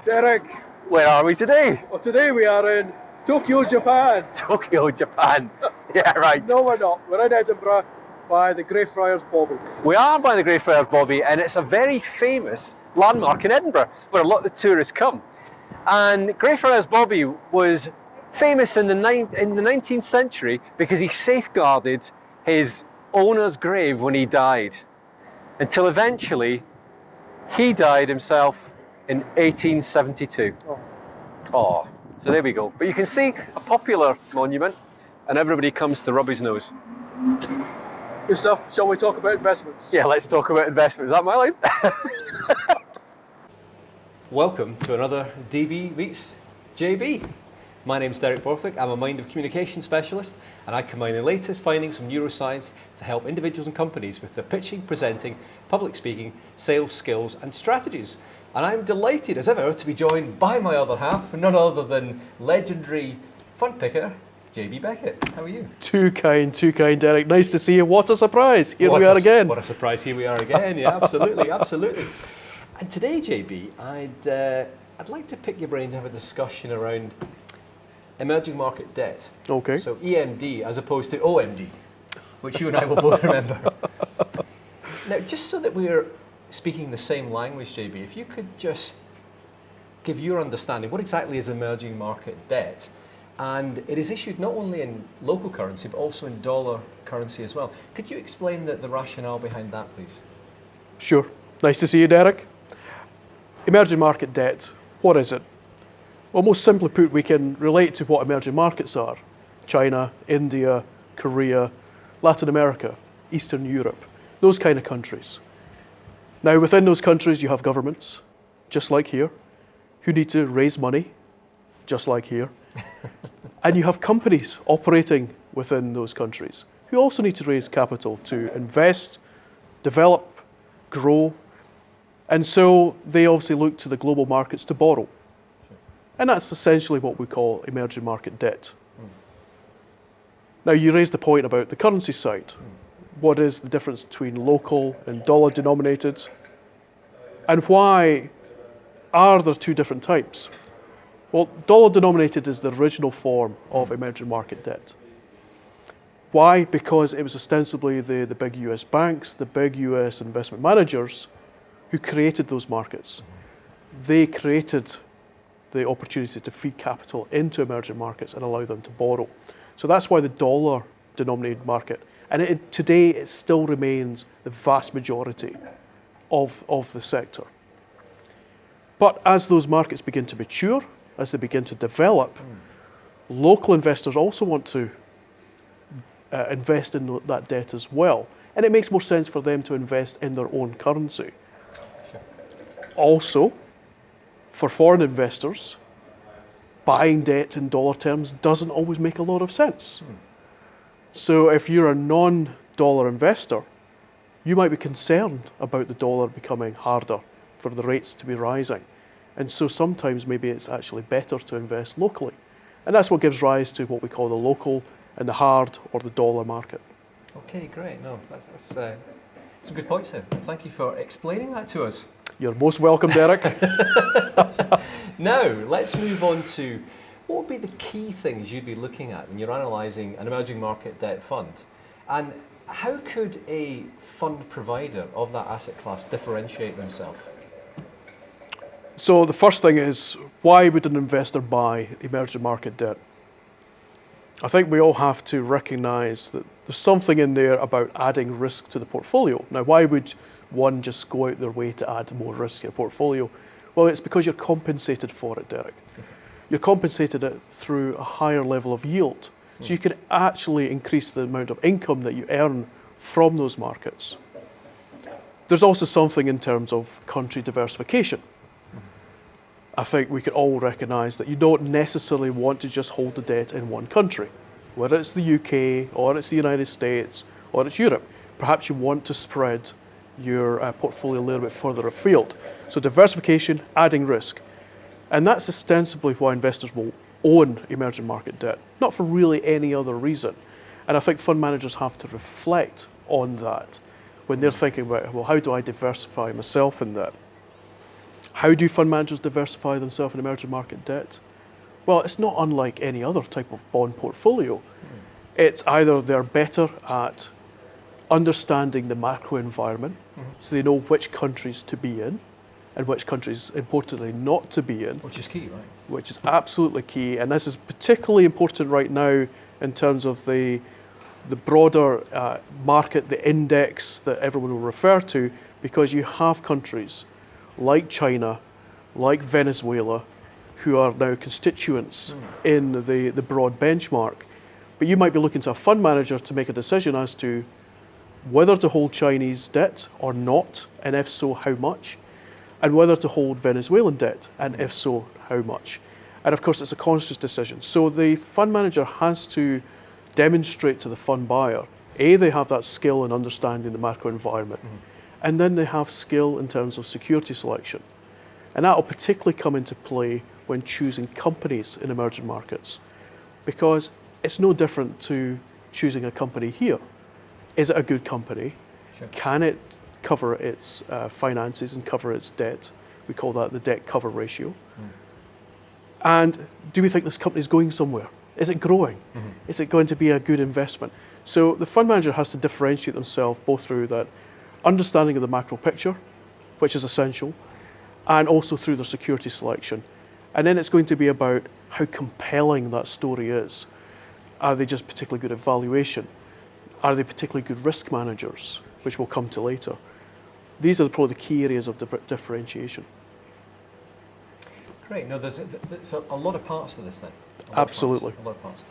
Derek, Where are we today? well today we are in Tokyo, Japan. Tokyo, Japan. Yeah, right. No, we're not. We're in Edinburgh by the Greyfriars Bobby. We are by the Greyfriars Bobby, and it's a very famous landmark in Edinburgh where a lot of the tourists come. And Greyfriars Bobby was famous in the 19th century because he safeguarded his owner's grave when he died, until eventually he died himself in 1872. Oh, so there we go. But you can see a popular monument, and everybody comes to rub his nose. Good stuff. Shall we talk about investments? Yeah, let's talk about investment. Is that my line? Welcome to another DB Meets JB. My name's Derek Borthwick. I'm a Mind of Communication specialist, and I combine the latest findings from neuroscience to help individuals and companies with their pitching, presenting, public speaking, sales skills and strategies. And I'm delighted as ever to be joined by my other half, none other than legendary fund picker, JB Beckett. How are you? Too kind, Derek. Nice to see you. What a surprise. Here we are again. What a surprise. Here we are again. Yeah, absolutely, absolutely. And today, JB, I'd like to pick your brains and have a discussion around emerging market debt. Okay. So EMD as opposed to OMD, which you and I will both remember. Now, just so that we're speaking the same language, JB, if you could just give your understanding, what exactly is emerging market debt? And it is issued not only in local currency, but also in dollar currency as well. Could you explain the rationale behind that, please? Sure. Nice to see you, Derek. Emerging market debt, what is it? Well, most simply put, we can relate to what emerging markets are. China, India, Korea, Latin America, Eastern Europe, those kind of countries. Now, within those countries, you have governments, just like here, who need to raise money, just like here. And you have companies operating within those countries who also need to raise capital to invest, develop, grow. And so they obviously look to the global markets to borrow. And that's essentially what we call emerging market debt. Now, you raised the point about the currency side. What is the difference between local and dollar denominated? And why are there two different types? Well, dollar denominated is the original form of emerging market debt. Why? Because it was ostensibly the big US banks, the big US investment managers who created those markets. They created the opportunity to feed capital into emerging markets and allow them to borrow. So that's why the dollar denominated market, and today it still remains the vast majority of the sector. But as those markets begin to mature, as they begin to develop, local investors also want to invest in that debt as well. And it makes more sense for them to invest in their own currency. Sure. Also, for foreign investors, buying debt in dollar terms doesn't always make a lot of sense. So if you're a non-dollar investor, you might be concerned about the dollar becoming harder, for the rates to be rising. And so sometimes maybe it's actually better to invest locally. And that's what gives rise to what we call the local and the hard or the dollar market. Okay, great. No, that's some good points there. Thank you for explaining that to us. You're most welcome, Derek. Now, let's move on to what would be the key things you'd be looking at when you're analysing an emerging market debt fund? And how could a fund provider of that asset class differentiate themselves? So the first thing is, why would an investor buy emerging market debt? I think we all have to recognise that there's something in there about adding risk to the portfolio. Now, why would one just go out their way to add more risk to your portfolio? Well, it's because you're compensated for it, Derek. You're compensated it through a higher level of yield. So you can actually increase the amount of income that you earn from those markets. There's also something in terms of country diversification. I think we could all recognise that you don't necessarily want to just hold the debt in one country, whether it's the UK or it's the United States or it's Europe. Perhaps you want to spread your portfolio a little bit further afield. So diversification, adding risk. And that's ostensibly why investors will own emerging market debt, not for really any other reason. And I think fund managers have to reflect on that when they're thinking about, well, how do I diversify myself in that? How do fund managers diversify themselves in emerging market debt? Well, it's not unlike any other type of bond portfolio. It's either they're better at understanding the macro environment, so they know which countries to be in and which countries, importantly, not to be in. Which is key, right? Which is absolutely key, and this is particularly important right now in terms of the broader market, the index that everyone will refer to, because you have countries like China, like Venezuela, who are now constituents in the broad benchmark. But you might be looking to a fund manager to make a decision as to whether to hold Chinese debt or not, and if so, how much, and whether to hold Venezuelan debt, and if so, how much. And of course, it's a conscious decision. So the fund manager has to demonstrate to the fund buyer, A, they have that skill in understanding the macro environment, and then they have skill in terms of security selection. And that will particularly come into play when choosing companies in emerging markets, because it's no different to choosing a company here. Is it a good company? Sure. Can it cover its finances and cover its debt? We call that the debt cover ratio. And do we think this company is going somewhere? Is it growing? Is it going to be a good investment? So the fund manager has to differentiate themselves both through that understanding of the macro picture, which is essential, and also through their security selection. And then it's going to be about how compelling that story is. Are they just particularly good at valuation? Are they particularly good risk managers, which we'll come to later? These are probably the key areas of differentiation. Great. No, there's a lot of parts to this then. Absolutely. A lot of parts.